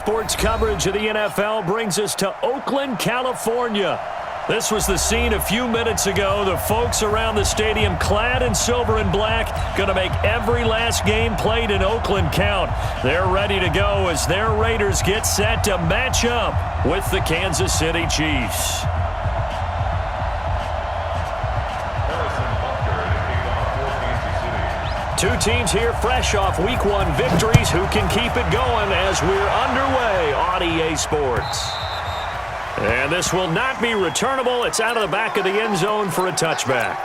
Sports coverage of the NFL brings us to Oakland, California. This was the scene a few minutes ago. The folks around the stadium clad in silver and black going to make every last game played in Oakland count. They're ready to go as their Raiders get set to match up with the Kansas City Chiefs. Two teams here fresh off Week 1 victories. Who can keep it going as we're underway on EA Sports? And this will not be returnable. It's out of the back of the end zone for a touchback.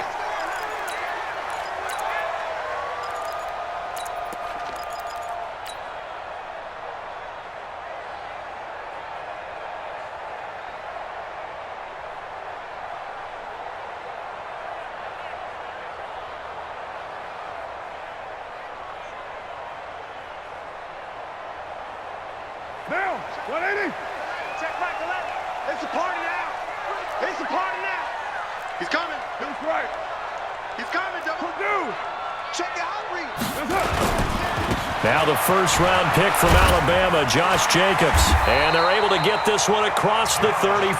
Now, 180. Check back to left. It's a party now. It's a party now. He's coming. That's right. He's coming, double. Purdue. Check the outreach. Now the first-round pick from Alabama, Josh Jacobs. And they're able to get this one across the 35.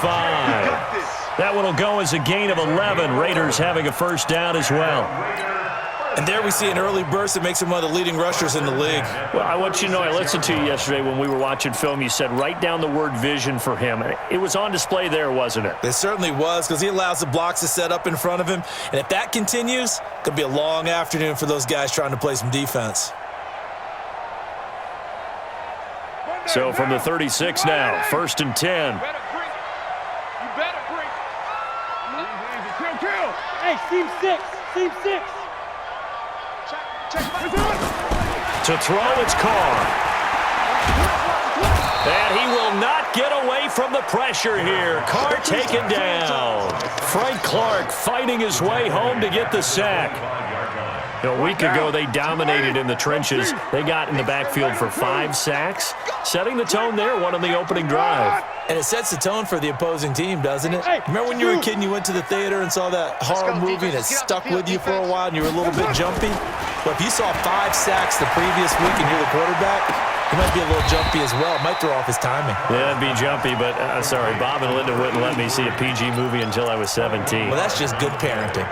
That one will go as a gain of 11. Raiders having a first down as well. And there we see an early burst that makes him one of the leading rushers in the league. Well, I want you to know, I listened to you yesterday when we were watching film. You said write down the word vision for him. It was on display there, wasn't it? It certainly was, because he allows the blocks to set up in front of him. And if that continues, it could be a long afternoon for those guys trying to play some defense. So from the 36 now, 1st and 10. You better break. Kill. Hey, team 6. Team 6. To throw, it's Carr. And he will not get away from the pressure here. Carr taken down. Frank Clark fighting his way home to get the sack. A week ago, they dominated in the trenches. They got in the backfield for 5 sacks, setting the tone there, one on the opening drive. And it sets the tone for the opposing team, doesn't it? Remember when you were a kid and you went to the theater and saw that horror movie and it stuck with you for a while and you were a little bit jumpy? Well, if you saw 5 sacks the previous week and you're the quarterback, he might be a little jumpy as well. It might throw off his timing. Yeah, it'd be jumpy, but sorry, Bob and Linda wouldn't let me see a PG movie until I was 17. Well, that's just good parenting.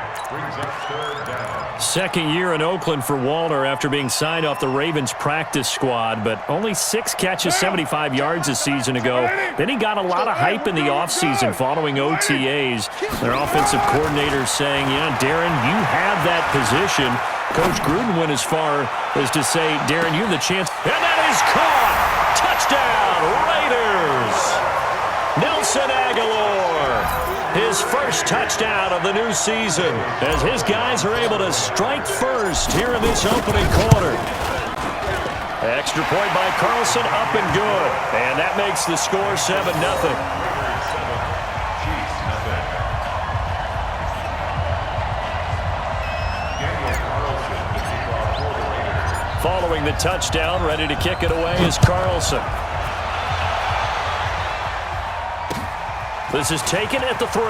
Second year in Oakland for Walter after being signed off the Ravens practice squad, but only 6 catches, 75 yards a season ago. Then he got a lot of hype in the offseason following OTAs. Their offensive coordinator saying, yeah, Darren, you have that position. Coach Gruden went as far as to say, Darren, you have the chance. And that is caught! Touchdown, Raiders! Nelson Aguilar, his first touchdown of the new season as his guys are able to strike first here in this opening quarter. Extra point by Carlson, up and good. And that makes the score 7-0. Following the touchdown, ready to kick it away is Carlson. This is taken at the 3.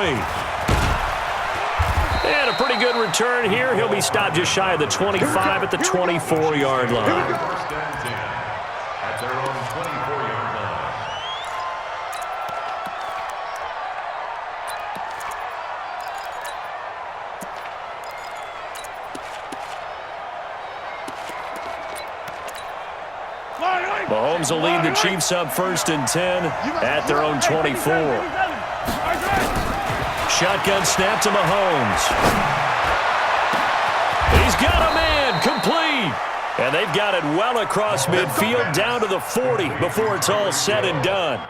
And a pretty good return here. He'll be stopped just shy of the 25 at the 24-yard line. At their own 24-yard line. Mahomes will lead the Chiefs up 1st and 10 at their own 24. Shotgun snap to Mahomes. He's got a man, complete. And they've got it well across midfield down to the 40 before it's all said and done.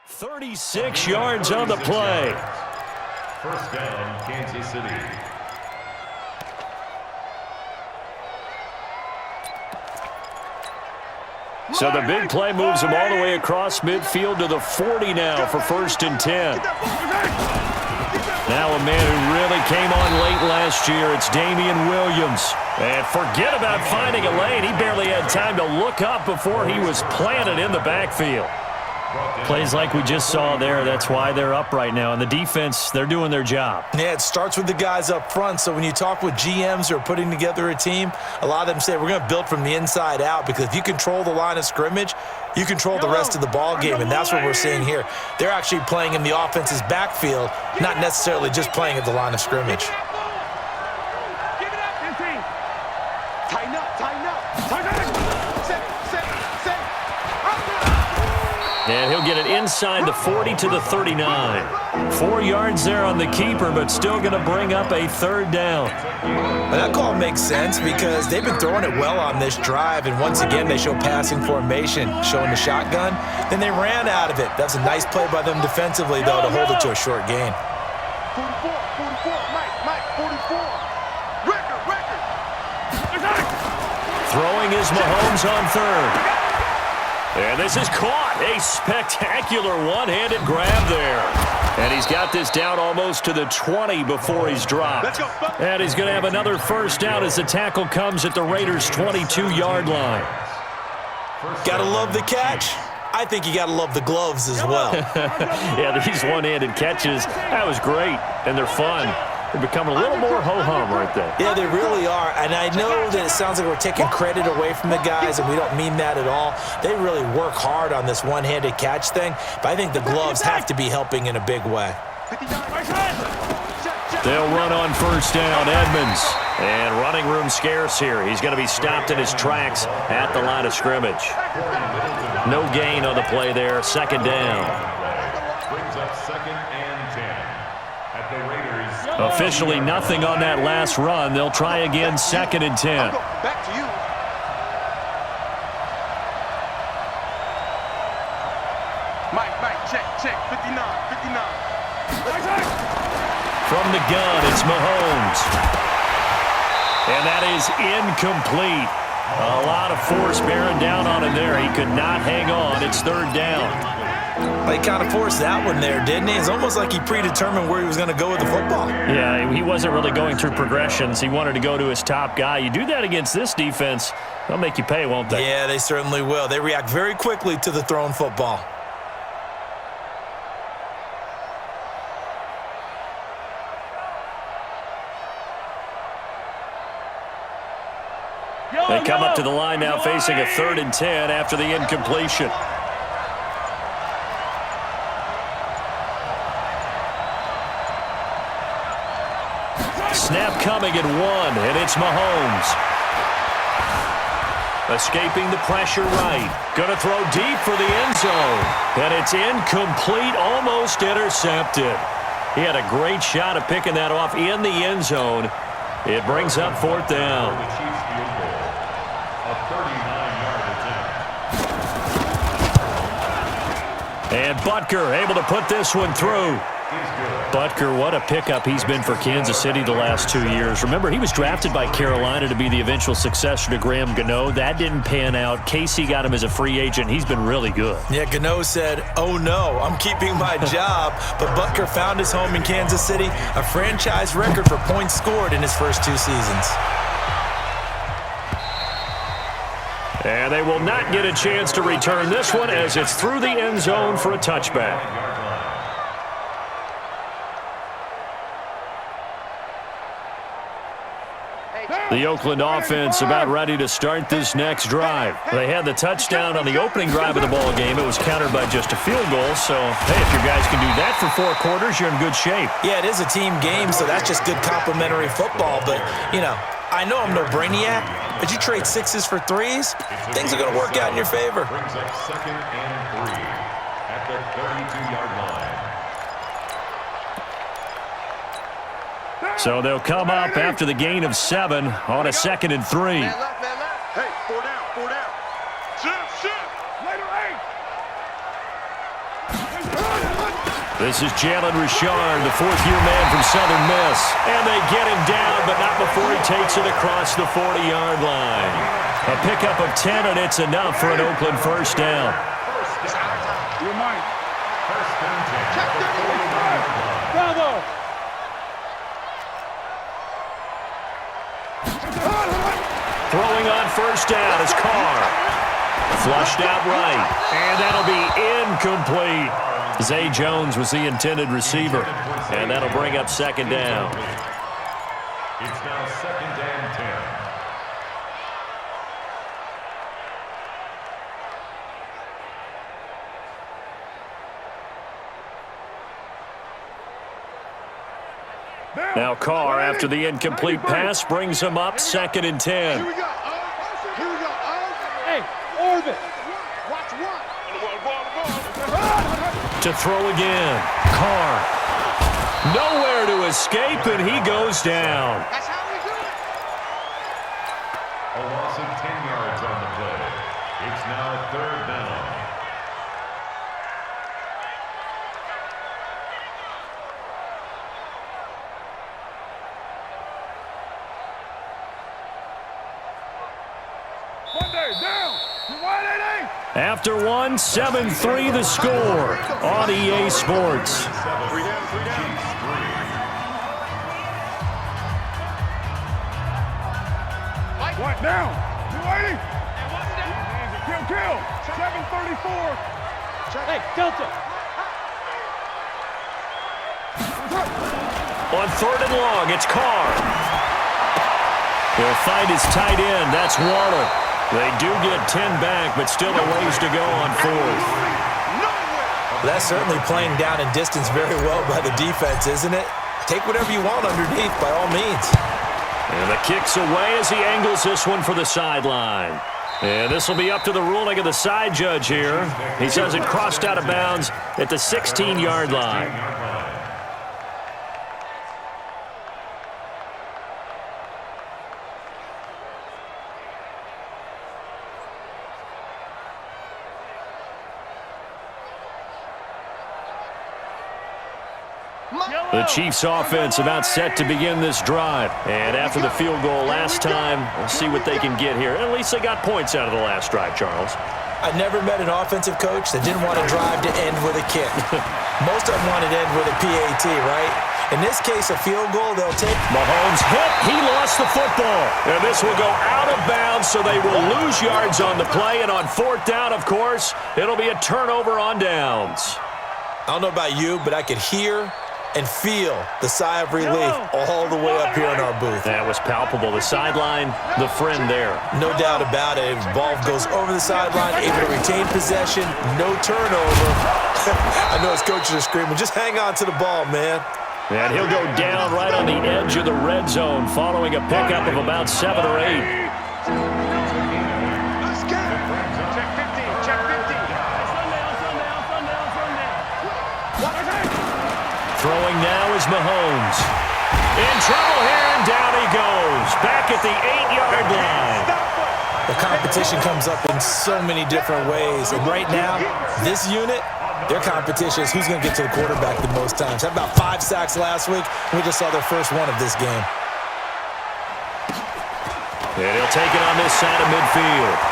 "36 yards on the play. First down, Kansas City. So the big play moves him all the way across midfield to the 40 now for 1st and 10. Now a man who really came on late last year, it's Damian Williams. And forget about finding a lane. He barely had time to look up before he was planted in the backfield. Plays like we just saw there. That's why they're up right now. And the defense, they're doing their job. Yeah, it starts with the guys up front. So when you talk with GMs who are putting together a team, a lot of them say we're going to build from the inside out, because if you control the line of scrimmage, you control the rest of the ball game, and that's what we're seeing here. They're actually playing in the offense's backfield, not necessarily just playing at the line of scrimmage. Tighten up, tighten up, tighten up. And he'll get it inside the 40 to the 39. 4 yards there on the keeper, but still going to bring up a third down. And that call makes sense because they've been throwing it well on this drive, and once again they show passing formation, showing the shotgun. Then they ran out of it. That's a nice play by them defensively, though, to hold it to a short gain. 44, Mike, 44. Record. Throwing is Mahomes on third. And this is caught. A spectacular one-handed grab there. And he's got this down almost to the 20 before he's dropped. And he's going to have another first down as the tackle comes at the Raiders' 22-yard line. Gotta love the catch. I think you gotta love the gloves as well. Yeah, these one-handed catches, that was great. And they're fun. They're becoming a little more ho-hum right there. Yeah, they really are. And I know that it sounds like we're taking credit away from the guys, and we don't mean that at all. They really work hard on this one-handed catch thing, but I think the gloves have to be helping in a big way. They'll run on first down, Edmonds. And running room scarce here. He's going to be stopped in his tracks at the line of scrimmage. No gain on the play there. Second down. Brings up 2nd and 10 at the Raiders. Officially nothing on that last run. They'll try again, 2nd and 10. Back to you. Mike, check, 59. From the gun, it's Mahomes. And that is incomplete. A lot of force bearing down on him there. He could not hang on. It's third down. He kind of forced that one there, didn't he? It's almost like he predetermined where he was going to go with the football. Yeah, he wasn't really going through progressions. He wanted to go to his top guy. You do that against this defense, they'll make you pay, won't they? Yeah, they certainly will. They react very quickly to the thrown football. They come up to the line now facing a 3rd and 10 after the incompletion. Snap coming at 1, and it's Mahomes. Escaping the pressure right. Going to throw deep for the end zone. And it's incomplete, almost intercepted. He had a great shot at picking that off in the end zone. It brings up 4th down. The Chiefs field goal. A 39-yard attempt. And Butker able to put this one through. Butker, what a pickup he's been for Kansas City the last 2 years. Remember, he was drafted by Carolina to be the eventual successor to Graham Gano. That didn't pan out. Casey got him as a free agent. He's been really good. Yeah, Gano said, oh no, I'm keeping my job. But Butker found his home in Kansas City, a franchise record for points scored in his first 2 seasons. And they will not get a chance to return this one as it's through the end zone for a touchback. The Oakland offense about ready to start this next drive. They had the touchdown on the opening drive of the ball game. It was countered by just a field goal. So, hey, if your guys can do that for 4 quarters, you're in good shape. Yeah, it is a team game, so that's just good complimentary football. But, you know, I know I'm no brainiac, but you trade 6s for 3s, things are going to work out in your favor. Brings up 2nd and 3 at the 32-yard line. So they'll come up after the gain of 7 on a 2nd and 3. Man left. Hey, 4 down. Shift. Later, 8. This is Jalen Richard, the 4th-year man from Southern Miss. And they get him down, but not before he takes it across the 40-yard line. A pickup of 10, and it's enough for an Oakland first down. Your money. First and 10. Check that. Bravo. Throwing on first down is Carr. Flushed out right, and that'll be incomplete. Zay Jones was the intended receiver, and that'll bring up second down. It's now 2nd and 10. Now Carr, after the incomplete pass, brings him up 2nd and 10. Here we go. Here we go. Hey, orbit. Watch one. To throw again. Carr. Nowhere to escape, and he goes down. That's how we do it. A loss of 10 yards on the play. It's now 3rd down. After one, 7-3 the score on EA Sports. What down? 280. Kill. 734. Hey, Delta. On 3rd and long, it's Carr. He'll find his tight end. That's Waller. They do get 10 back, but still a ways to go on 4th. That's certainly playing down in distance very well by the defense, isn't it? Take whatever you want underneath, by all means. And the kick's away as he angles this one for the sideline. And this will be up to the ruling of the side judge here. He says it crossed out of bounds at the 16-yard line. The Chiefs' offense about set to begin this drive. And after the field goal last time, we'll see what they can get here. At least they got points out of the last drive, Charles. I never met an offensive coach that didn't want to drive to end with a kick. Most of them wanted to end with a PAT, right? In this case, a field goal, they'll take. Mahomes hit. He lost the football. And this will go out of bounds, so they will lose yards on the play. And on 4th down, of course, it'll be a turnover on downs. I don't know about you, but I could hear and feel the sigh of relief all the way up here in our booth. That was palpable. The sideline, the friend there. No doubt about it. Ball goes over the sideline, able to retain possession, no turnover. I know his coaches are screaming, just hang on to the ball, man. And he'll go down right on the edge of the red zone following a pickup of about 7 or 8. Let's go. Check 15. Check 15. Throwing now is Mahomes. In trouble here, and down he goes. Back at the 8-yard line. The competition comes up in so many different ways. And right now, this unit, their competition is who's going to get to the quarterback the most times. Had about 5 sacks last week. We just saw their first one of this game. And he'll take it on this side of midfield.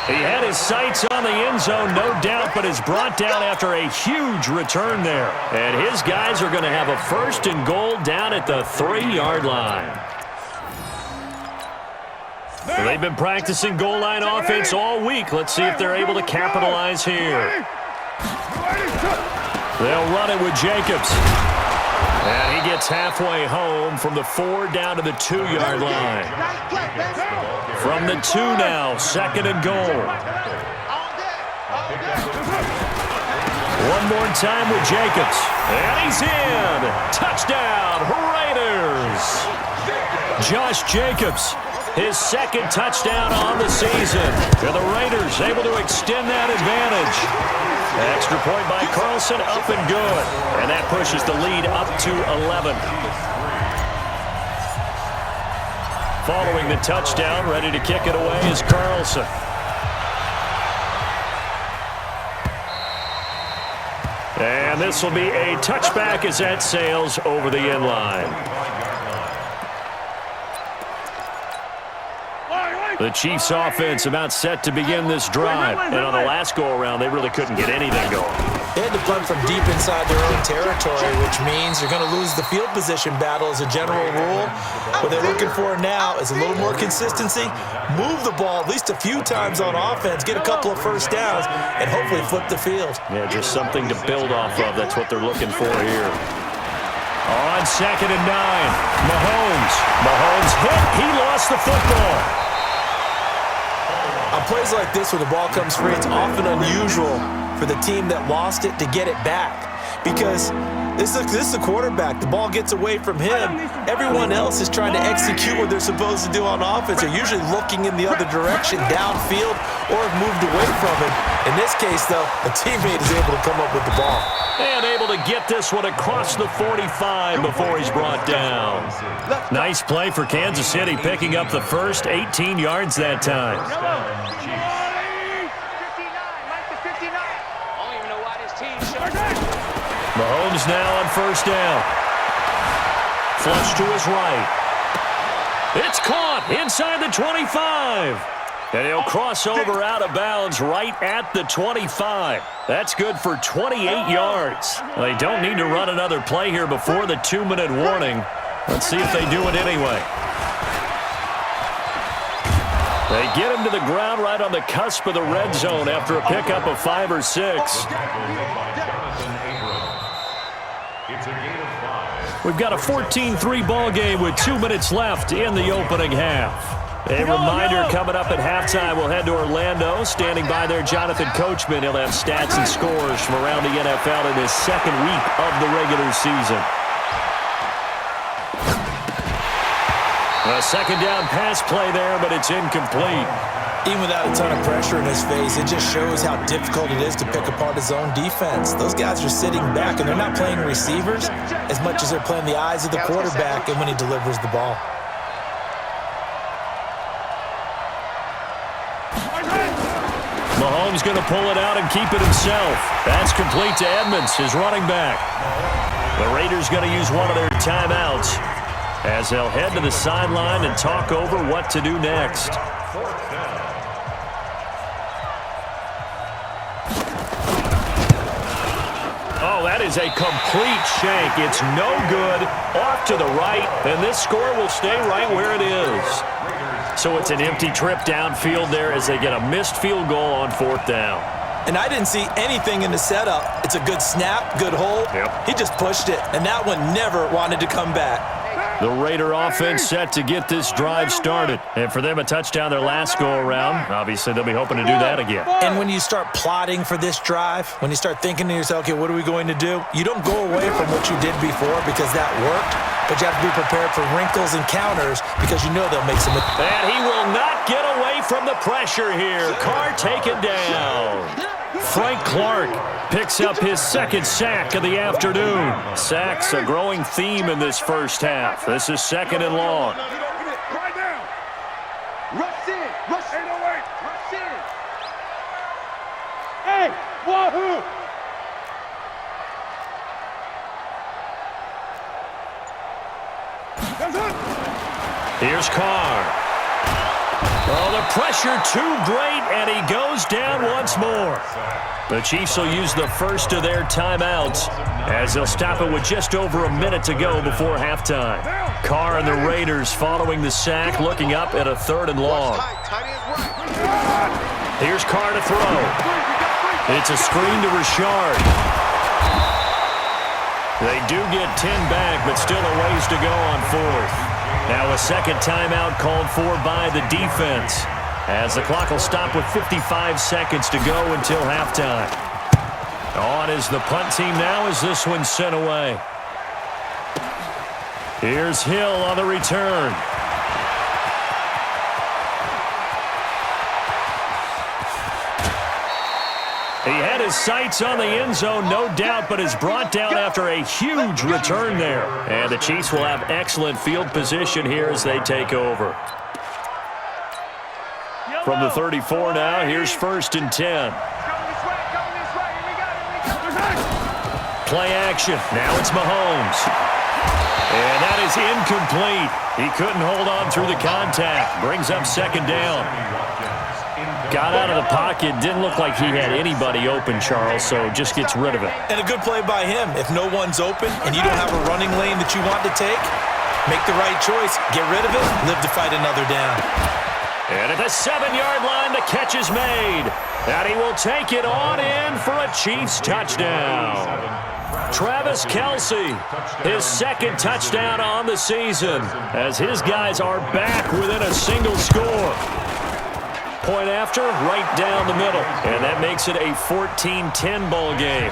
He had his sights on the end zone, no doubt, but is brought down after a huge return there. And his guys are going to have a 1st and goal down at the 3-yard line. Well, they've been practicing goal line offense all week. Let's see if they're able to capitalize here. They'll run it with Jacobs. And he gets halfway home from the 4 down to the 2-yard line. From the 2 now, 2nd and goal. One more time with Jacobs. And he's in. Touchdown, Raiders. Josh Jacobs, his 2nd touchdown on the season. And the Raiders able to extend that advantage. Extra point by Carlson, up and good. And that pushes the lead up to 11. Following the touchdown, ready to kick it away is Carlson. And this will be a touchback as that sails over the end line. The Chiefs' offense about set to begin this drive. And on the last go-around, they really couldn't get anything going. They had to punt from deep inside their own territory, which means you're going to lose the field position battle as a general rule. What they're looking for now is a little more consistency, move the ball at least a few times on offense, get a couple of first downs, and hopefully flip the field. Yeah, just something to build off of. That's what they're looking for here. On 2nd and 9, Mahomes. Mahomes hit. He lost the football. On plays like this where the ball comes free, it's often unusual for the team that lost it to get it back, because this is the quarterback. The ball gets away from him. Everyone else is trying to execute what they're supposed to do on offense. They're usually looking in the other direction, downfield, or have moved away from it. In this case, though, a teammate is able to come up with the ball. And able to get this one across the 45 before he's brought down. Nice play for Kansas City, picking up the first 18 yards that time. Mahomes now on first down. Flush to his right. It's caught inside the 25. And he'll cross over out of bounds right at the 25. That's good for 28 yards. They don't need to run another play here before the 2-minute warning. Let's see if they do it anyway. They get him to the ground right on the cusp of the red zone after a pickup of 5 or 6. We've got a 14-3 ball game with 2 minutes left in the opening half. A reminder coming up at halftime, we'll head to Orlando. Standing by there, Jonathan Coachman. He'll have stats and scores from around the NFL in his second week of the regular season. A second down pass play there, but it's incomplete. Even without a ton of pressure in his face, it just shows how difficult it is to pick apart his own defense. Those guys are sitting back, and they're not playing receivers as much as they're playing the eyes of the quarterback and when he delivers the ball. Mahomes going to pull it out and keep it himself. That's complete to Edmonds, his running back. The Raiders going to use one of their timeouts as they'll head to the sideline and talk over what to do next. Oh, that is a complete shank. It's no good. Off to the right, and this score will stay right where it is. So it's an empty trip downfield there as they get a missed field goal on 4th down. And I didn't see anything in the setup. It's a good snap, good hold. Yep. He just pushed it, and that one never wanted to come back. The Raider offense set to get this drive started. And for them, a touchdown their last go-around. Obviously, they'll be hoping to do that again. And when you start plotting for this drive, when you start thinking to yourself, okay, what are we going to do? You don't go away from what you did before because that worked, but you have to be prepared for wrinkles and counters because you know they'll make some. And he will not get away from the pressure here. Carr taken down. Frank Clark picks up his second sack of the afternoon. Sacks a growing theme in this first half. This is 2nd and long. Right now. Rush in. Rush 808. Rush in. Hey, wahoo! Here's Carr. Oh, the pressure too great, and he goes down once more. The Chiefs will use the first of their timeouts as they'll stop it with just over a minute to go before halftime. Carr and the Raiders following the sack, looking up at a 3rd and long. Here's Carr to throw. It's a screen to Richard. They do get 10 back, but still a ways to go on 4th. Now a second timeout called for by the defense as the clock will stop with 55 seconds to go until halftime. On is the punt team now as this one's sent away. Here's Hill on the return. He had his sights on the end zone, no doubt, but is brought down after a huge return there. And the Chiefs will have excellent field position here as they take over. From the 34 now, here's 1st and 10. Play action. Now it's Mahomes. And that is incomplete. He couldn't hold on through the contact. Brings up 2nd down. Got out of the pocket. Didn't look like he had anybody open, Charles, so just gets rid of it. And a good play by him. If no one's open and you don't have a running lane that you want to take, make the right choice. Get rid of it. Live to fight another down. And at the 7-yard line, the catch is made. And he will take it on in for a Chiefs touchdown. Travis Kelce, his second touchdown on the season, as his guys are back within a single score. Point after, right down the middle. And that makes it a 14-10 ball game.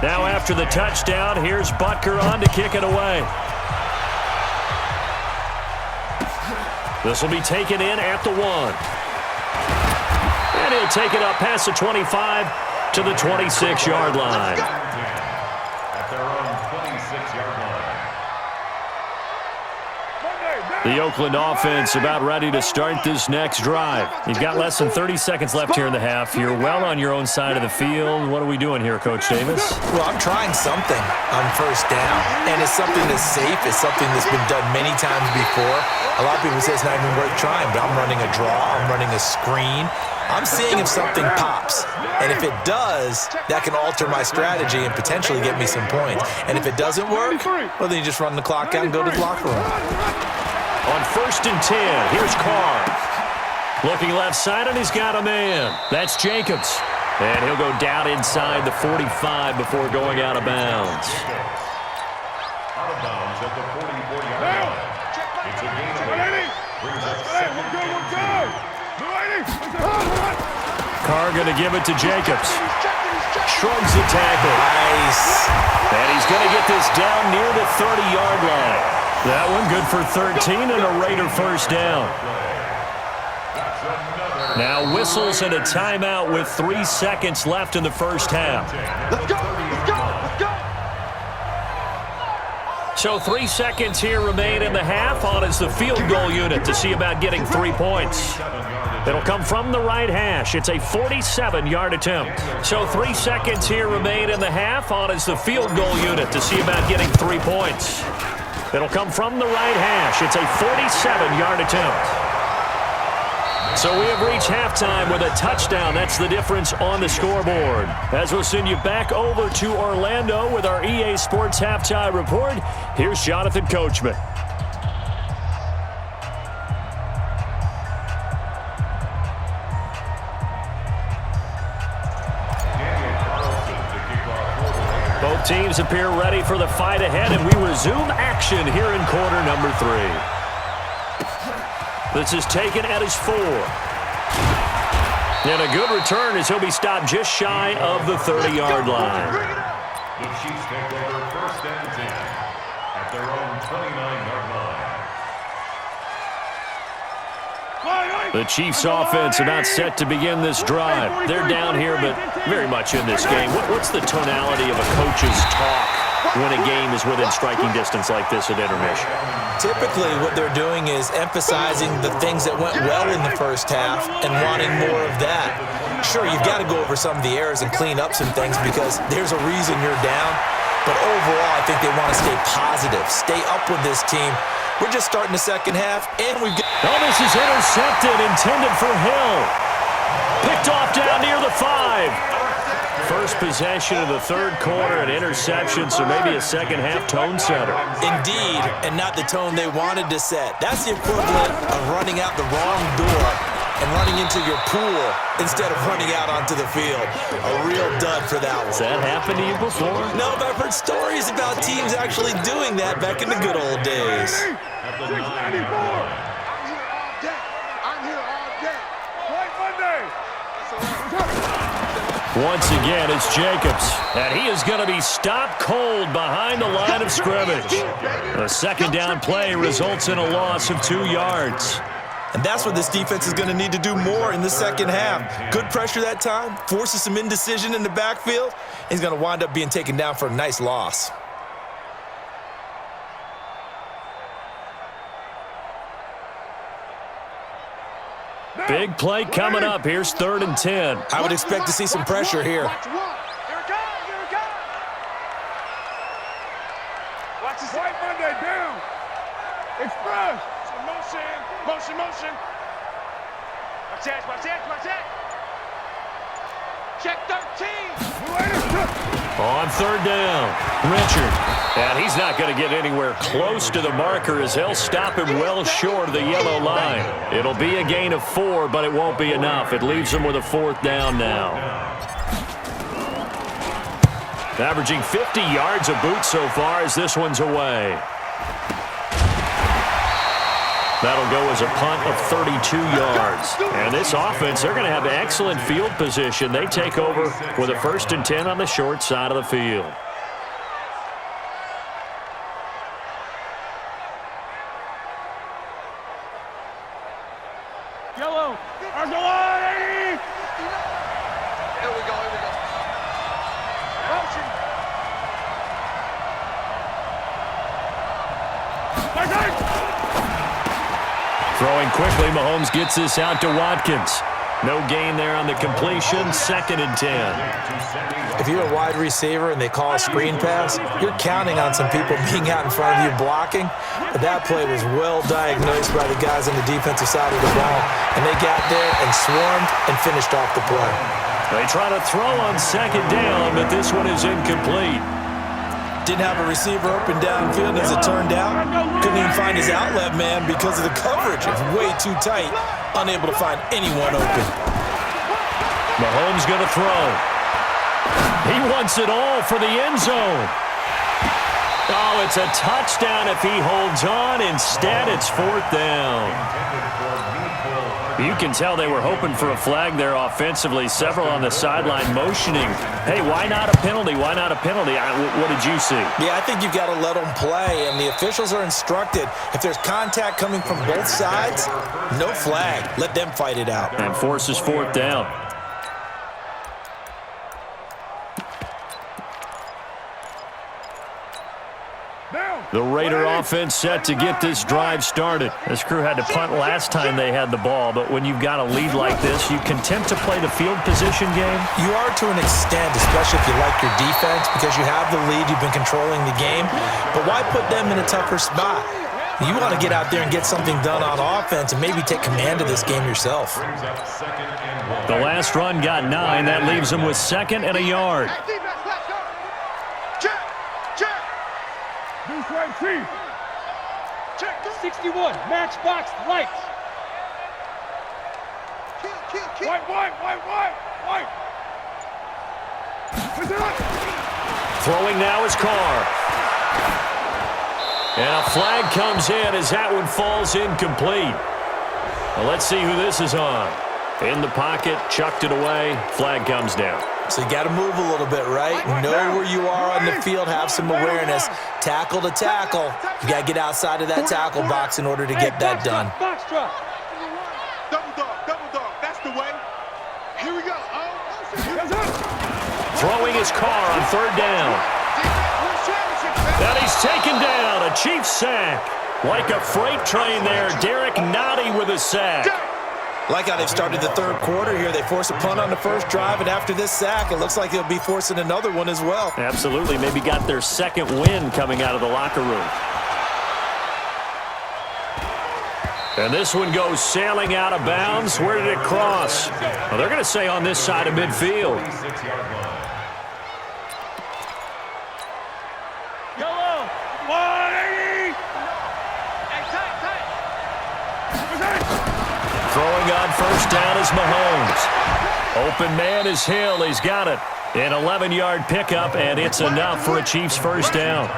Now after the touchdown, here's Butker on to kick it away. This will be taken in at the 1. And he'll take it up past the 25 to the 26-yard line. At their own 26-yard line. The Oakland offense about ready to start this next drive. You've got less than 30 seconds left here in the half. You're well on your own side of the field. What are we doing here, Coach Davis? Well, I'm trying something on first down, and it's something that's safe. It's something that's been done many times before. A lot of people say it's not even worth trying, but I'm running a draw. I'm running a screen. I'm seeing if something pops. And if it does, that can alter my strategy and potentially get me some points. And if it doesn't work, well, then you just run the clock out and go to the locker room. On 1st and 10, here's Carr. Looking left side, and he's got a man. That's Jacobs. And he'll go down inside the 45 before going out of bounds. Out of bounds at the 40-yard line. It's a gain of 8. Brings up 2nd and 10. Carr going to give it to Jacobs. Shrugs the tackle. Nice. And he's going to get this down near the 30-yard line. That one good for 13 and a Raider first down. Now whistles and a timeout with 3 seconds left in the first half. Let's go, let's go, let's go. So 3 seconds here remain in the half. On is the field goal unit to see about getting 3 points. It'll come from the right hash. It's a 47-yard attempt. So 3 seconds here remain in the half. On is the field goal unit to see about getting 3 points. It'll come from the right hash. It's a 47-yard attempt. So we have reached halftime with a touchdown. That's the difference on the scoreboard. As we'll send you back over to Orlando with our EA Sports Halftime Report, here's Jonathan Coachman. Both teams appear ready for the fight ahead, and we resume action here in quarter number 3. This is taken at his 4. And a good return as he'll be stopped just shy of the 30-yard line. The Chiefs take over 1st and 10 at their own 29-yard line. The Chiefs offense about set to begin this drive. They're down here, but very much in this game. What's the tonality of a coach's talk when a game is within striking distance like this at intermission? Typically, what they're doing is emphasizing the things that went well in the first half and wanting more of that. Sure, you've got to go over some of the errors and clean up some things because there's a reason you're down. But overall, I think they want to stay positive, stay up with this team. We're just starting the second half, and we've got... Oh, this is intercepted, intended for Hill. Picked off down near the 5. First possession of the third quarter, an interception, so maybe a second-half tone setter. Indeed, and not the tone they wanted to set. That's the equivalent of running out the wrong door and running into your pool instead of running out onto the field. A real dud for that one. Has that happened to you before? No, but I've heard stories about teams actually doing that back in the good old days. At the 9-yard line. I'm here all day. White Monday. Once again, it's Jacobs, and he is going to be stopped cold behind the line of scrimmage. A second down play results in a loss of 2 yards. And that's what this defense is going to need to do more in the second half. Good pressure that time, forces some indecision in the backfield. He's going to wind up being taken down for a nice loss. Big play coming up. Here's 3rd and 10. I would expect to see some pressure here. Watch one. Here it comes. Here it comes. Watch this. White Monday down. Express. Motion. Motion. Motion. Watch that, watch that, watch that. Check 13. On third down, Richard. And he's not going to get anywhere close to the marker as they'll stop him well short of the yellow line. It'll be a gain of 4, but it won't be enough. It leaves him with a 4th down now. Averaging 50 yards a boot so far as this one's away. That'll go as a punt of 32 yards. And this offense, they're going to have excellent field position. They take over with a 1st and 10 on the short side of the field. Yellow. Argolani. Here we go, here we go. Motion. Throwing quickly, Mahomes gets this out to Watkins. No gain there on the completion, 2nd and 10. If you're a wide receiver and they call a screen pass, you're counting on some people being out in front of you blocking. But that play was well diagnosed by the guys on the defensive side of the ball, and they got there and swarmed and finished off the play. They try to throw on 2nd down, but this one is incomplete. Didn't have a receiver open downfield, as it turned out. Couldn't even find his outlet man because of the coverage. It's way too tight. Unable to find anyone open. Mahomes going to throw. He wants it all for the end zone. Oh, it's a touchdown if he holds on. Instead, it's 4th down. You can tell they were hoping for a flag there offensively. Several on the sideline motioning. Hey, why not a penalty? Why not a penalty? What did you see? Yeah, I think you've got to let them play, and the officials are instructed. If there's contact coming from both sides, no flag. Let them fight it out. And forces 4th down. The Raider offense set to get this drive started. This crew had to punt last time they had the ball, but when you've got a lead like this, you content to play the field position game? You are to an extent, especially if you like your defense, because you have the lead, you've been controlling the game. But why put them in a tougher spot? You want to get out there and get something done on offense and maybe take command of this game yourself. The last run got 9. That leaves them with 2nd and a yard. Check 61. Matchbox lights. White. Throwing now is Carr. And a flag comes in as that one falls incomplete. Well, let's see who this is on. In the pocket, chucked it away. Flag comes down. So you got to move a little bit, right? Know where you are on the field, have some awareness. Tackle to tackle. You got to get outside of that tackle box in order to get that done. Double dog. That's the way. Here we go. Throwing his Carr on 3rd down. And he's taken down. A Chiefs sack. Like a freight train there. Derek Nottie with a sack. Like how they've started the 3rd quarter here. They force a punt on the first drive, and after this sack, it looks like they'll be forcing another one as well. Absolutely. Maybe got their 2nd win coming out of the locker room. And this one goes sailing out of bounds. Where did it cross? Well, they're going to say on this side of midfield. Yellow. 180. Throwing on 1st down is Mahomes. Open man is Hill. He's got it. An 11-yard pickup, and it's enough for a Chiefs 1st down.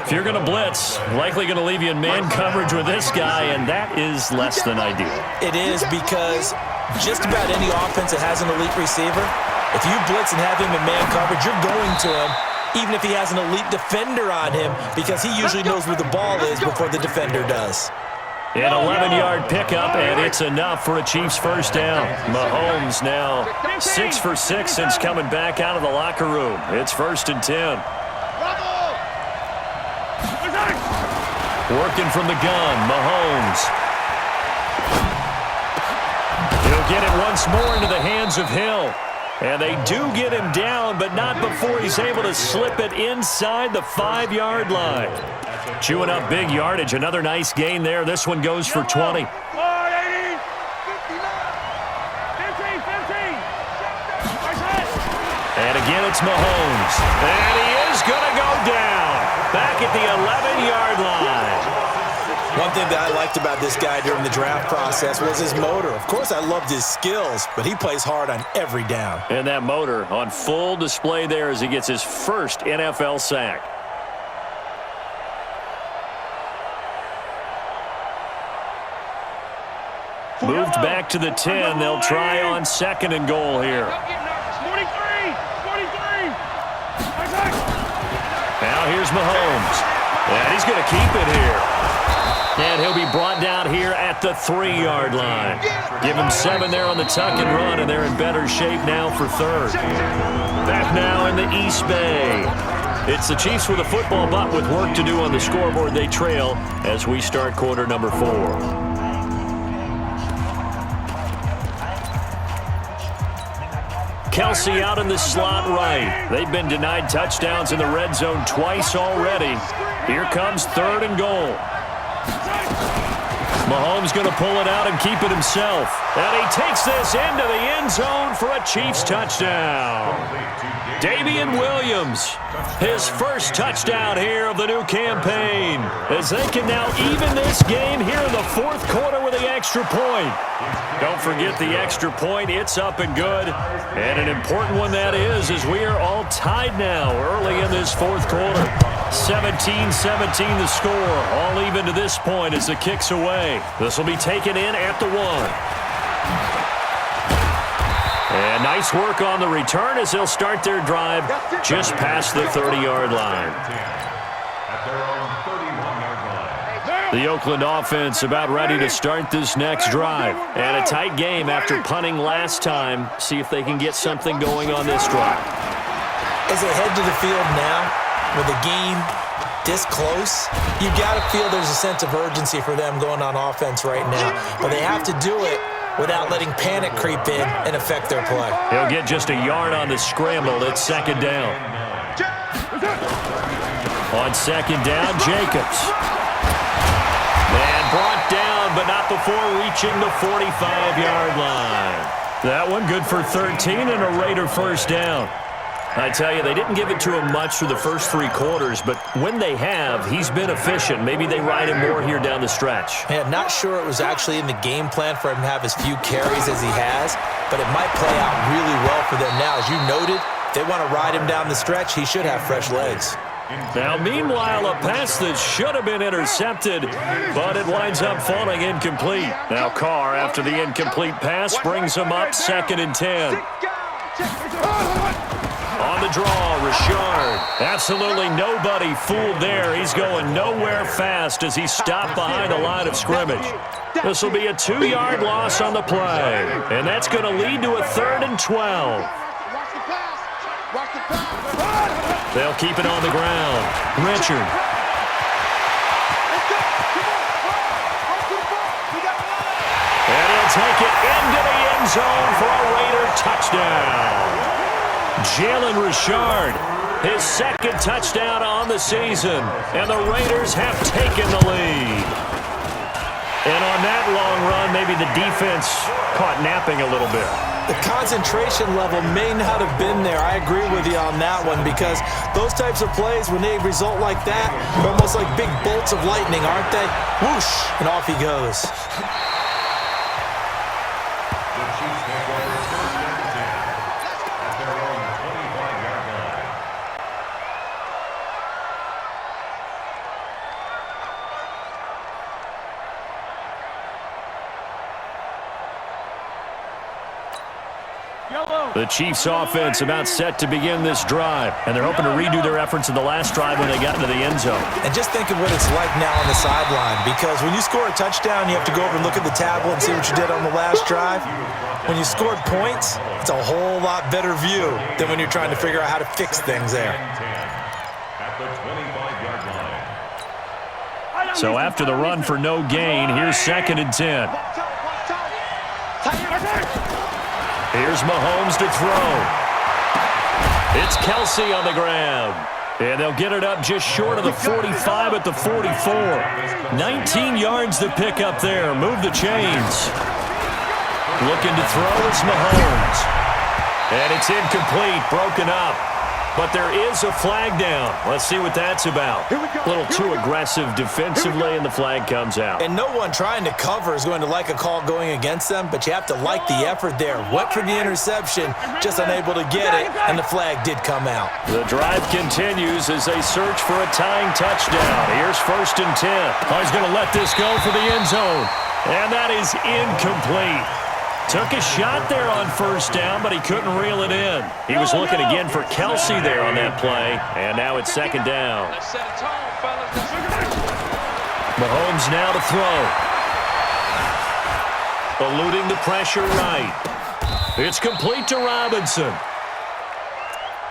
If you're going to blitz, likely going to leave you in man coverage with this guy, and that is less than ideal. It is, because just about any offense that has an elite receiver, if you blitz and have him in man coverage, you're going to him, even if he has an elite defender on him, because he usually knows where the ball is before the defender does. An 11-yard pickup, and it's enough for a Chiefs 1st down. Mahomes now 6 for 6 since coming back out of the locker room. It's 1st and 10. Working from the gun, Mahomes. He'll get it once more into the hands of Hill. And they do get him down, but not before he's able to slip it inside the 5-yard line. Chewing up big yardage. Another nice gain there. This one goes for 20. again, it's Mahomes. And he is going to go down. Back at the 11-yard line. One thing that I liked about this guy during the draft process was his motor. Of course, I loved his skills, but he plays hard on every down. And that motor on full display there as he gets his first NFL sack. Moved back to the 10. They'll try on 2nd and goal here. 43! 43! Now here's Mahomes. And he's going to keep it here. And he'll be brought down here at the 3-yard line. Give him 7 there on the tuck and run, and they're in better shape now for 3rd. Back now in the East Bay. It's the Chiefs with a football, but with work to do on the scoreboard, they trail as we start quarter number 4. Kelsey out in the slot right. They've been denied touchdowns in the red zone twice already. Here comes 3rd and goal. Mahomes going to pull it out and keep it himself. And he takes this into the end zone for a Chiefs touchdown. Damian Williams, his first touchdown here of the new campaign, as they can now even this game here in the 4th quarter with the extra point. Don't forget the extra point. It's up and good. And an important one that is, as we are all tied now early in this 4th quarter. 17-17 the score. All even to this point as the kick's away. This will be taken in at the 1. And nice work on the return as they'll start their drive just past the 30-yard line. The Oakland offense about ready to start this next drive. And a tight game after punting last time. See if they can get something going on this drive. As they head to the field now, with the game this close, you've got to feel there's a sense of urgency for them going on offense right now. But they have to do it without letting panic creep in and affect their play. He'll get just a yard on the scramble. It's 2nd down. On 2nd down, Jacobs. And brought down, but not before reaching the 45-yard line. That one good for 13 and a Raider first down. I tell you, they didn't give it to him much through the first 3 quarters, but when they have, he's been efficient. Maybe they ride him more here down the stretch. Yeah, not sure it was actually in the game plan for him to have as few carries as he has, but it might play out really well for them now. As you noted, if they want to ride him down the stretch, he should have fresh legs. Now, meanwhile, a pass that should have been intercepted, but it winds up falling incomplete. Now, Carr, after the incomplete pass, brings him up 2nd and 10. On the draw, Richard. Absolutely nobody fooled there. He's going nowhere fast as he stopped behind the line of scrimmage. This will be a 2-yard loss on the play, and that's going to lead to a 3rd and 12. They'll keep it on the ground. Richard. And he'll take it into the end zone for a Raider touchdown. Jalen Richard, his 2nd touchdown on the season, and the Raiders have taken the lead. And on that long run, maybe the defense caught napping a little bit. The concentration level may not have been there. I agree with you on that one, because those types of plays, when they result like that, they're almost like big bolts of lightning, aren't they? Whoosh, and off he goes. The Chiefs offense about set to begin this drive, and they're hoping to redo their efforts in the last drive when they got into the end zone. And just think of what it's like now on the sideline, because when you score a touchdown, you have to go over and look at the tablet and see what you did on the last drive. When you scored points, it's a whole lot better view than when you're trying to figure out how to fix things there. So after the run for no gain, here's 2nd and 10. Here's Mahomes to throw. It's Kelsey on the ground. And they'll get it up just short of the 45 at the 44. 19 yards to pick up there. Move the chains. Looking to throw, it's Mahomes. And it's incomplete, broken up. But there is a flag down. Let's see what that's about. A little too aggressive defensively, and the flag comes out. And no one trying to cover is going to like a call going against them, but you have to like the effort there. Went for the interception, just unable to get it, and the flag did come out. The drive continues as they search for a tying touchdown. Here's 1st and 10. Oh, he's going to let this go for the end zone. And that is incomplete. Took a shot there on 1st down, but he couldn't reel it in. He was looking again for Kelsey there on that play, and now it's 2nd down. Mahomes now to throw. Eluding the pressure right. It's complete to Robinson.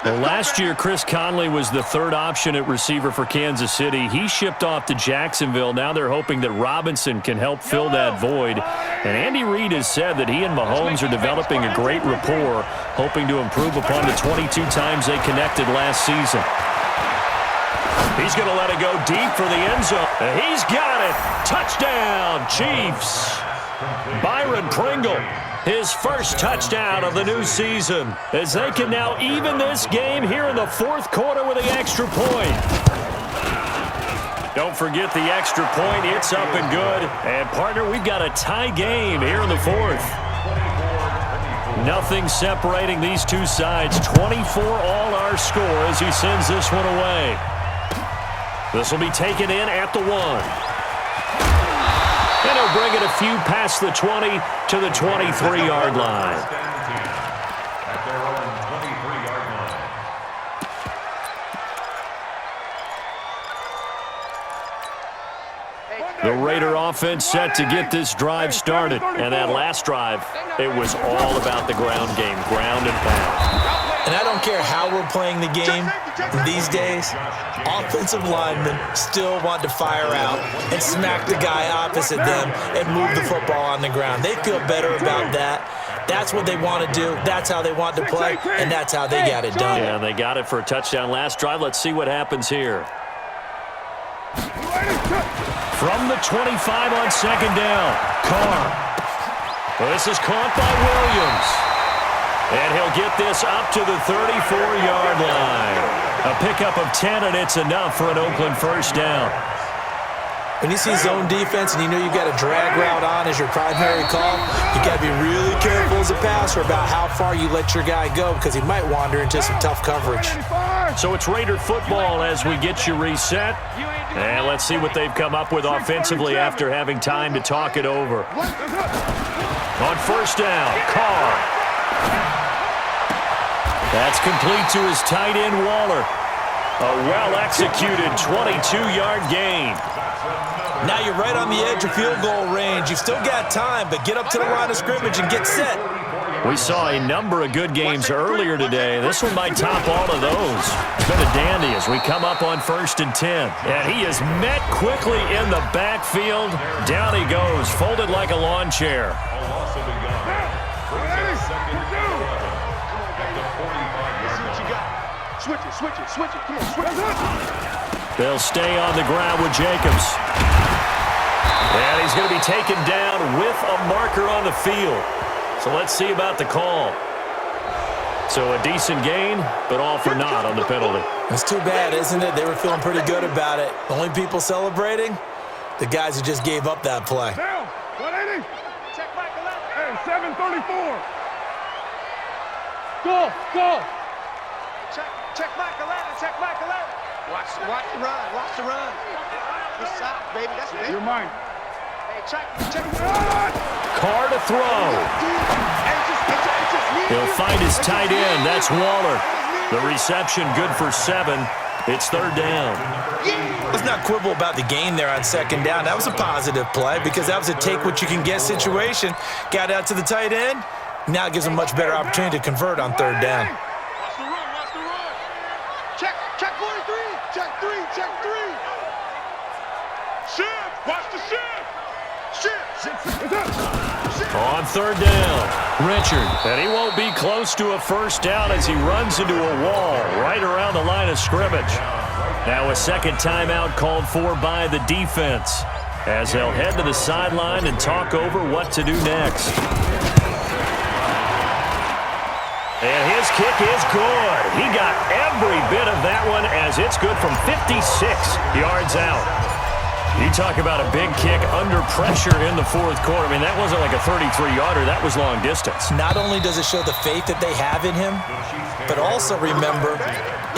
Well, last year, Chris Conley was the 3rd option at receiver for Kansas City. He shipped off to Jacksonville. Now they're hoping that Robinson can help fill that void. And Andy Reid has said that he and Mahomes are developing a great rapport, hoping to improve upon the 22 times they connected last season. He's going to let it go deep for the end zone. He's got it. Touchdown, Chiefs. Byron Pringle. His first touchdown of the new season, as they can now even this game here in the 4th quarter with the extra point. Don't forget the extra point. It's up and good. And, partner, we've got a tie game here in the 4th. Nothing separating these two sides. 24 all our score as he sends this one away. This will be taken in at the 1. And he'll bring it a few past the 20 to the 23-yard line. At their own 23-yard line. The Raider offense set to get this drive started. And that last drive, it was all about the ground game, ground and pound. And I don't care how we're playing the game these days, offensive linemen still want to fire out and smack the guy opposite them and move the football on the ground. They feel better about that. That's what they want to do. That's how they want to play, and that's how they got it done. Yeah, and they got it for a touchdown last drive. Let's see what happens here. From the 25 on 2nd down, Carr. Well, this is caught by Williams. And he'll get this up to the 34-yard line. A pickup of 10, and it's enough for an Oakland 1st down. When you see zone defense and you know you've got a drag route on as your primary call, you got to be really careful as a passer about how far you let your guy go because he might wander into some tough coverage. So it's Raider football as we get you reset. And let's see what they've come up with offensively after having time to talk it over. On 1st down, Carr. That's complete to his tight end, Waller. A well-executed 22-yard gain. Now you're right on the edge of field goal range. You've still got time, but get up to the line of scrimmage and get set. We saw a number of good games earlier today. This one might top all of those. It's been a dandy as we come up on 1st and 10. And he is met quickly in the backfield. Down he goes, folded like a lawn chair. Switch it. Come on, switch it. They'll stay on the ground with Jacobs. And he's going to be taken down with a marker on the field. So let's see about the call. So a decent gain, but all for naught on the penalty. It's too bad, isn't it? They were feeling pretty good about it. The only people celebrating, the guys who just gave up that play. Down. 180. Check back 11. Hey, 734. Go. Check back 11. Watch the run. This side, baby. That's big. You're mine. Hey, check. Carr to throw. He'll find his tight end. That's Waller. The reception good for 7. It's 3rd down. Let's not quibble about the gain there on 2nd down. That was a positive play because that was a take-what-you-can-get situation. Got out to the tight end. Now it gives him a much better opportunity to convert on 3rd down. Watch the run. Check 43. Check 3. Shift. Watch the shift. On 3rd down, Richard. And he won't be close to a 1st down as he runs into a wall right around the line of scrimmage. Now a 2nd timeout called for by the defense as they'll head to the sideline and talk over what to do next. And his kick is good. He got every bit of that one as it's good from 56 yards out. You talk about a big kick under pressure in the fourth quarter. I mean, that wasn't like a 33-yarder. That was long distance. Not only does it show the faith that they have in him, but also remember,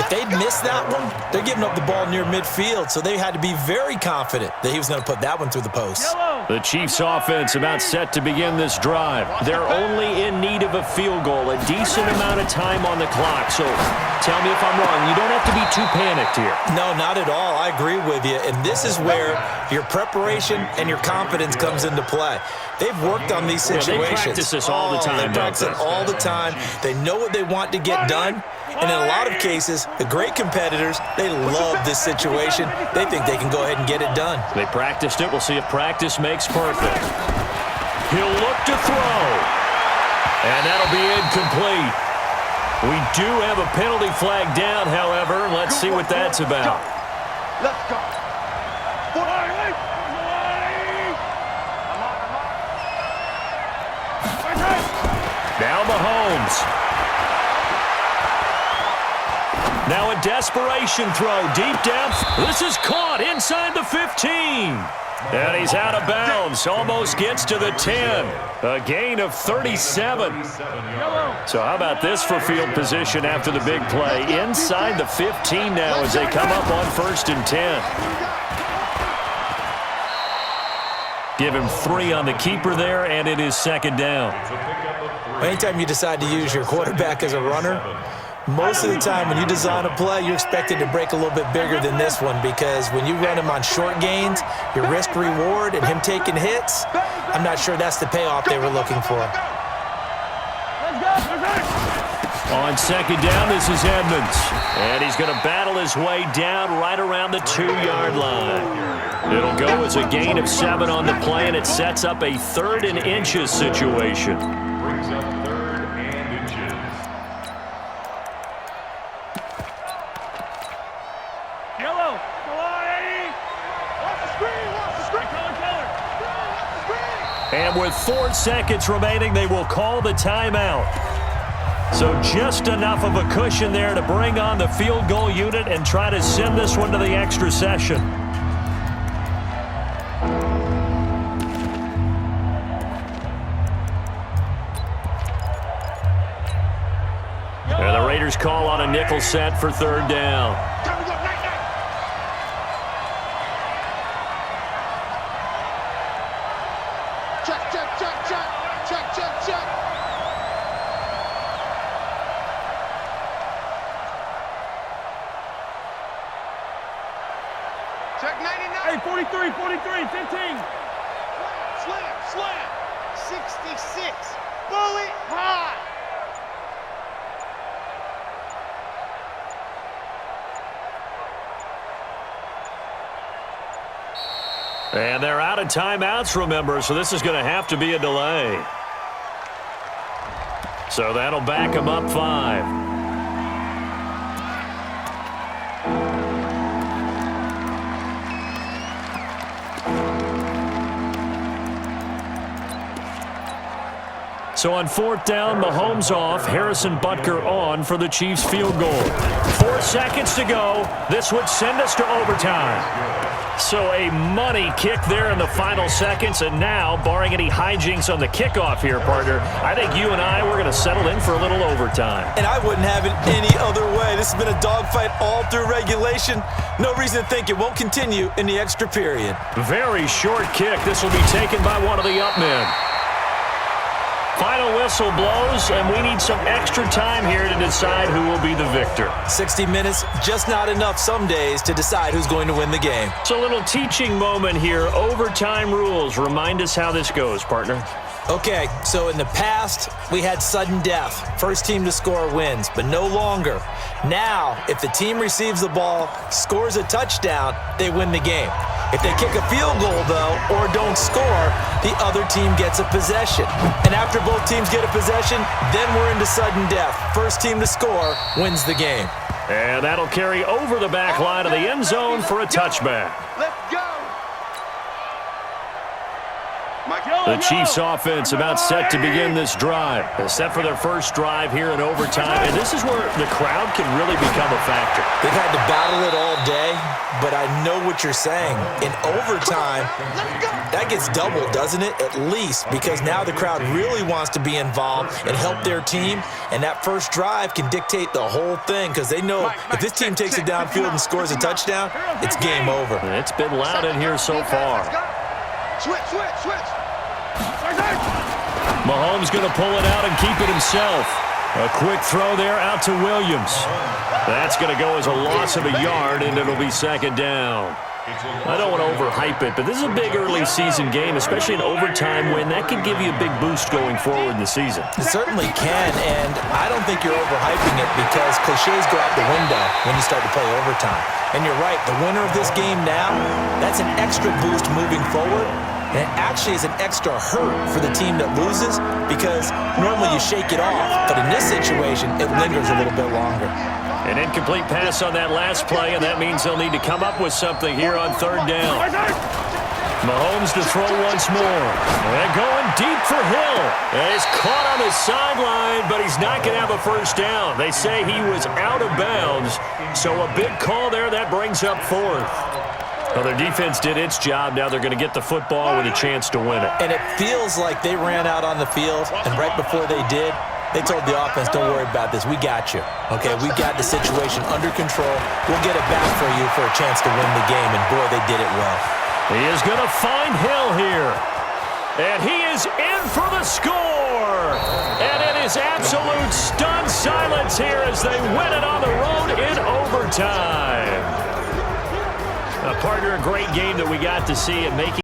if they'd missed that one, they're giving up the ball near midfield, so they had to be very confident that he was going to put that one through the post. The Chiefs offense about set to begin this drive. They're only in need of a field goal, a decent amount of time on the clock. So tell me if I'm wrong. You don't have to be too panicked here. No, not at all. I agree with you. And this is where your preparation and your confidence comes into play. They've worked on these situations. They practice this all the time. They practice it all the time. They know what they want to get done. And in a lot of cases, the great competitors, they love this situation. They think they can go ahead and get it done. They practiced it. We'll see if practice makes perfect. He'll look to throw. And that'll be incomplete. We do have a penalty flag down, however. Let's see what that's about. Let's go. Now Mahomes. Now a desperation throw, deep depth. This is caught inside the 15. And he's out of bounds, almost gets to the 10. A gain of 37. So how about this for field position after the big play? Inside the 15 now as they come up on 1st and 10. Give him 3 on the keeper there, and it is 2nd down. Anytime you decide to use your quarterback as a runner, most of the time when you design a play, you're expected to break a little bit bigger than this one because when you run him on short gains, your risk-reward and him taking hits, I'm not sure that's the payoff they were looking for. On 2nd down, this is Edmonds. And he's going to battle his way down right around the 2-yard line. It'll go as a gain of 7 on the play, and it sets up a 3rd and inches situation. Brings up 3rd and inches. Yellow. Come on, Eddie. Watch the screen. Watch the screen. And with 4 seconds remaining, they will call the timeout. So just enough of a cushion there to bring on the field goal unit and try to send this one to the extra session. And the Raiders call on a nickel set for 3rd down. Check. Check 99. Hey, 43, 15. Slam. 66. Bullet high. And they're out of timeouts, remember, so this is going to have to be a delay. So that'll back them up 5. So on 4th down, Mahomes off, Harrison Butker on for the Chiefs field goal. 4 seconds to go. This would send us to overtime. So a money kick there in the final seconds, and now, barring any hijinks on the kickoff here, partner, I think you and I, we're going to settle in for a little overtime. And I wouldn't have it any other way. This has been a dogfight all through regulation. No reason to think it won't continue in the extra period. Very short kick. This will be taken by one of the up men. Final whistle blows, and we need some extra time here to decide who will be the victor. 60 minutes, just not enough some days to decide who's going to win the game. So a little teaching moment here. Overtime rules. Remind us how this goes, partner. Okay, so in the past, we had sudden death. First team to score wins, but no longer. Now, if the team receives the ball, scores a touchdown, they win the game. If they kick a field goal, though, or don't score, the other team gets a possession. And after both teams get a possession, then we're into sudden death. First team to score wins the game. And that'll carry over the back line of the end zone for a touchback. Let's go. The Chiefs offense about set to begin this drive. They're set for their first drive here in overtime, and this is where the crowd can really become a factor. They've had to battle it all day, but I know what you're saying. In overtime, that gets doubled, doesn't it? At least, because now the crowd really wants to be involved and help their team, and that first drive can dictate the whole thing because they know if this team takes it downfield and scores a touchdown, it's game over. It's been loud in here so far. Switch. Mahomes going to pull it out and keep it himself. A quick throw there out to Williams. That's going to go as a loss of a yard, and it'll be second down. I don't want to overhype it, but this is a big early season game, especially an overtime win. That could give you a big boost going forward in the season. It certainly can, and I don't think you're overhyping it because cliches go out the window when you start to play overtime. And you're right, the winner of this game now, that's an extra boost moving forward. And it actually is an extra hurt for the team that loses because normally you shake it off, but in this situation, it lingers a little bit longer. An incomplete pass on that last play, and that means they'll need to come up with something here on third down. Mahomes to throw once more. And going deep for Hill. And he's caught on the sideline, but he's not going to have a first down. They say he was out of bounds, so a big call there. That brings up fourth. Well, their defense did its job. Now they're going to get the football with a chance to win it. And it feels like they ran out on the field, and right before they did, they told the offense, don't worry about this. We got you. Okay, we got the situation under control. We'll get it back for you for a chance to win the game, and boy, they did it well. He is going to find Hill here. And he is in for the score. And it is absolute stunned silence here as they win it on the road in overtime. Partner, a great game that we got to see and making